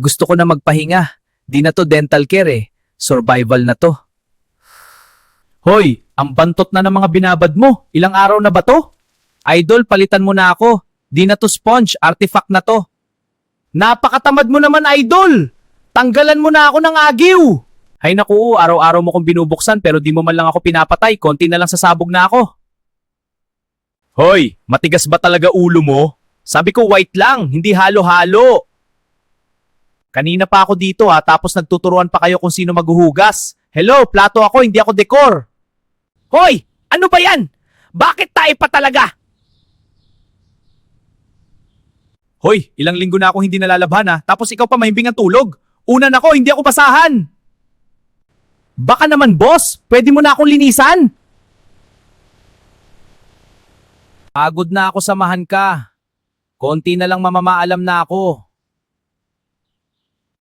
Gusto ko na magpahinga. Di na to dental care eh. Survival na to. Hoy, ang bantot na ng mga binabad mo. Ilang araw na ba to? Idol, palitan mo na ako. Di na to sponge, artifact na to. Napakatamad mo naman, Idol! Tanggalan mo na ako ng agiw! Hay naku, araw-araw mo kong binubuksan pero di mo man lang ako pinapatay. Konti na lang sasabog na ako. Hoy, matigas ba talaga ulo mo? Sabi ko white lang, hindi halo-halo. Kanina pa ako dito tapos nagtuturuan pa kayo kung sino maghuhugas. Hello, plato ako, hindi ako dekor. Hoy, ano ba yan? Bakit tayo pa talaga? Hoy, ilang linggo na ako hindi nalalabhan tapos ikaw pa mahimbing ang tulog. Una na ako, hindi ako basahan. Baka naman boss, pwede mo na akong linisan. Pagod na ako samahan ka. Konti na lang mamamaalam na ako.